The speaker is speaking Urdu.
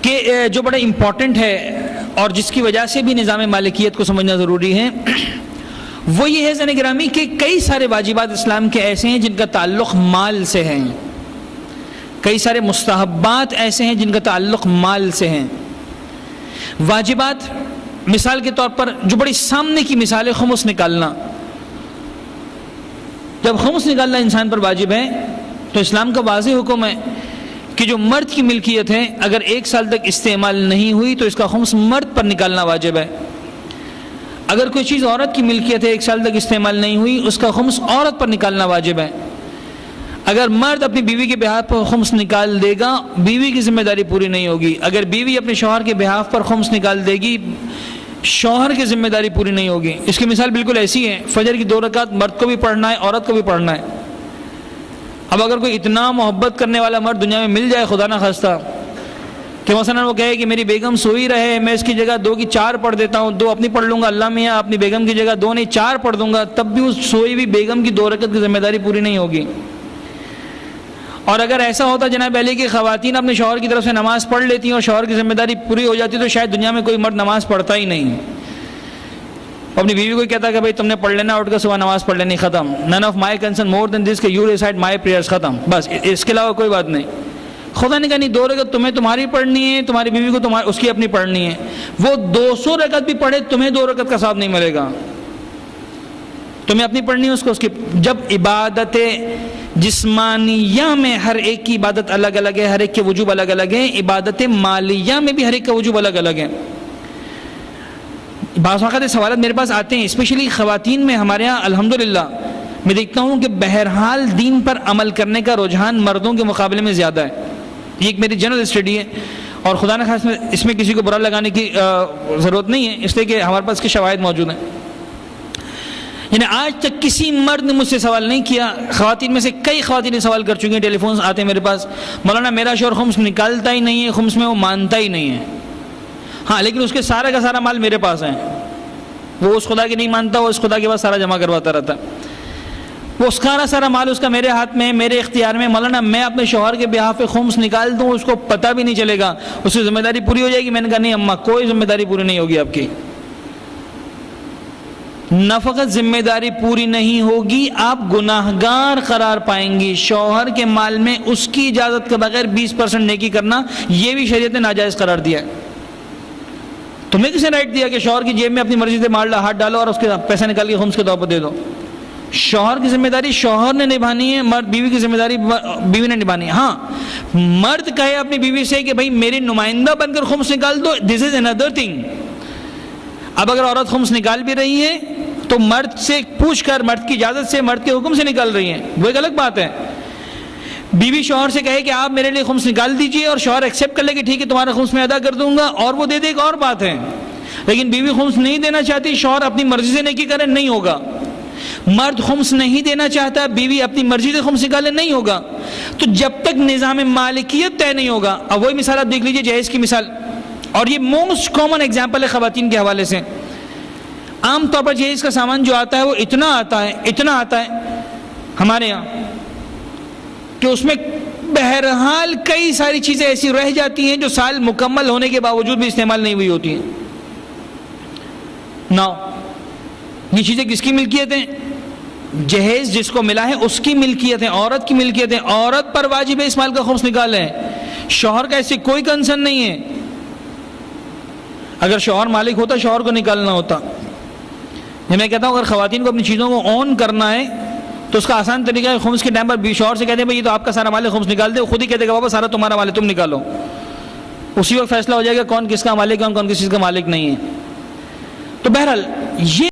کہ جو بڑا امپورٹنٹ ہے اور جس کی وجہ سے بھی نظام مالکیت کو سمجھنا ضروری ہے، وہ یہ ہے زن گرامی کہ کئی سارے واجبات اسلام کے ایسے ہیں جن کا تعلق مال سے ہے، کئی سارے مستحبات ایسے ہیں جن کا تعلق مال سے ہیں۔ واجبات مثال کے طور پر جو بڑی سامنے کی مثال ہے خمس نکالنا۔ جب خمس نکالنا انسان پر واجب ہے تو اسلام کا واضح حکم ہے کہ جو مرد کی ملکیت ہے اگر 1 سال تک استعمال نہیں ہوئی تو اس کا خمس مرد پر نکالنا واجب ہے۔ اگر کوئی چیز عورت کی ملکیت ہے 1 سال تک استعمال نہیں ہوئی، اس کا خمس عورت پر نکالنا واجب ہے۔ اگر مرد اپنی بیوی کے بہاف پر خمس نکال دے گا، بیوی کی ذمہ داری پوری نہیں ہوگی۔ اگر بیوی اپنے شوہر کے بہاف پر خمس نکال دے گی، شوہر کی ذمہ داری پوری نہیں ہوگی۔ اس کی مثال بالکل ایسی ہے، فجر کی 2 رکعت مرد کو بھی پڑھنا ہے، عورت کو بھی پڑھنا ہے۔ اب اگر کوئی اتنا محبت کرنے والا مرد دنیا میں مل جائے خدا نہ خواستہ کہ مثلا وہ کہے کہ میری بیگم سوئی رہے، میں اس کی جگہ 2 کی 4 پڑھ دیتا ہوں، 2 اپنی پڑھ لوں گا، اللہ میاں اپنی بیگم کی جگہ 2 نہیں 4 پڑھ دوں گا، تب بھی اس سوئی ہوئی بیگم کی 2 رکعت کی ذمہ داری پوری نہیں ہوگی۔ اور اگر ایسا ہوتا جناب علی کی خواتین اپنے شوہر کی طرف سے نماز پڑھ لیتی ہیں اور شوہر کی ذمہ داری پوری ہو جاتی تو شاید دنیا میں کوئی مرد نماز پڑھتا ہی نہیں۔ اپنی بیوی کو کہتا کہ بھائی تم نے پڑھ لینا، اٹھ کر صبح نماز پڑھ لینی، ختم۔ نن آف مائی کنسرن مور دین دس کہ یو ریسائٹ مائی پریئرز، ختم، بس اس کے علاوہ کوئی بات نہیں۔ خدا نے کہا نہیں 2 رکعت تمہیں تمہاری پڑھنی ہے، تمہاری بیوی کو اس کی اپنی پڑھنی ہے۔ وہ 200 رکعت بھی پڑھے تمہیں 2 رکعت کا ثواب نہیں ملے گا، تمہیں اپنی پڑھنی ہے، اس کو اس کی۔ جب عبادت جسمانیہ میں ہر ایک کی عبادت الگ الگ ہے، ہر ایک کے وجوب الگ الگ ہے، عبادت مالیہ میں بھی ہر ایک کا وجوب الگ الگ ہے۔ بعض اوقات سوالات میرے پاس آتے ہیں اسپیشلی خواتین میں، ہمارے ہاں الحمدللہ میں دیکھتا ہوں کہ بہرحال دین پر عمل کرنے کا رجحان مردوں کے مقابلے میں زیادہ ہے۔ یہ ایک میری جنرل اسٹڈی ہے اور خدا نہ خواستہ اس میں کسی کو برا لگانے کی ضرورت نہیں ہے، اس لیے کہ ہمارے پاس کے شواہد موجود ہیں۔ یعنی آج تک کسی مرد نے مجھ سے سوال نہیں کیا، خواتین میں سے کئی خواتین سوال کر چکی ہیں، ٹیلی فونز آتے ہیں میرے پاس، مولانا میرا شوہر خمس نکالتا ہی نہیں ہے، خمس میں وہ مانتا ہی نہیں ہے، ہاں لیکن اس کے سارا کا سارا مال میرے پاس ہے، وہ اس خدا کی نہیں مانتا، وہ اس خدا کے پاس سارا جمع کرواتا رہتا ہے، وہ اس کا سارا مال اس کا میرے ہاتھ میں، میرے اختیار میں۔ مولانا میں اپنے شوہر کے بہاف پہ خمس نکال دوں، اس کو پتہ بھی نہیں چلے گا، اس کی ذمہ داری پوری ہو جائے گی؟ میں نے کہا نہیں اماں، کوئی ذمہ داری پوری نہیں ہوگی آپ کی۔ نہ فقط ذمہ داری پوری نہیں ہوگی، آپ گناہگار قرار پائیں گی۔ شوہر کے مال میں اس کی اجازت کے بغیر 20% نیکی کرنا، یہ بھی شریعت نے ناجائز قرار دیا ہے۔ تمہیں کس نے رائٹ دیا کہ شوہر کی جیب میں اپنی مرضی سے ہاتھ ڈالو اور اس کے پیسہ نکال کے خمس کے طور پر دے دو؟ شوہر کی ذمہ داری شوہر نے نبھانی ہے، مرد بیوی کی ذمہ داری بیوی نے نبھانی ہے۔ ہاں مرد کہے اپنی بیوی سے کہ بھائی میری نمائندہ بن کر خمس نکال دو، دس از اندر تھنگ۔ اب اگر عورت خمس نکال بھی رہی ہے تو مرد سے پوچھ کر، مرد کی اجازت سے، مرد کے حکم سے نکال رہی ہیں، وہ ایک الگ بات ہے۔ بیوی شوہر سے کہے کہ آپ میرے لیے خمس نکال دیجئے اور شوہر ایکسیپٹ کر لے کہ ٹھیک ہے تمہارا خمس میں ادا کر دوں گا اور وہ دے دے، ایک اور بات ہے۔ لیکن بیوی خمس نہیں دینا چاہتی، شوہر اپنی مرضی سے نیکی کرے، نہیں ہوگا۔ مرد خمس نہیں دینا چاہتا، بیوی اپنی مرضی سے خمس نکالے، نہیں ہوگا۔ تو جب تک نظام مالکیت طے نہیں ہوگا، اب وہی مثال آپ دیکھ لیجئے جہیز کی مثال، اور یہ موسٹ کامن ایگزامپل ہے خواتین کے حوالے سے۔ عام طور پر جہیز کا سامان جو آتا ہے وہ اتنا آتا ہے ہمارے یہاں کہ اس میں بہرحال کئی ساری چیزیں ایسی رہ جاتی ہیں جو سال مکمل ہونے کے باوجود بھی استعمال نہیں ہوئی ہوتی ہیں۔ یہ چیزیں کس کی ملکیت ہیں؟ جہیز جس کو ملا ہے اس کی ملکیت ہے، عورت کی ملکیت ہے، عورت پر واجب ہے اس مال کا خمس نکالیں، شوہر کا ایسے کوئی کنسرن نہیں ہے۔ اگر شوہر مالک ہوتا شوہر کو نکالنا ہوتا۔ میں کہتا ہوں اگر خواتین کو اپنی چیزوں کو اون کرنا ہے تو اس کا آسان طریقہ ہے، خمس کے ٹائم پر شوہر سے کہتے ہیں بھائی یہ تو آپ کا سارا مال ہے، خمس نکال دے، خود ہی کہتے گا بابا سارا تمہارا مال ہے تم نکالو، اسی وقت فیصلہ ہو جائے گا کون کس کا مالک ہے کون کس چیز کا مالک نہیں ہے۔ تو بہرحال یہ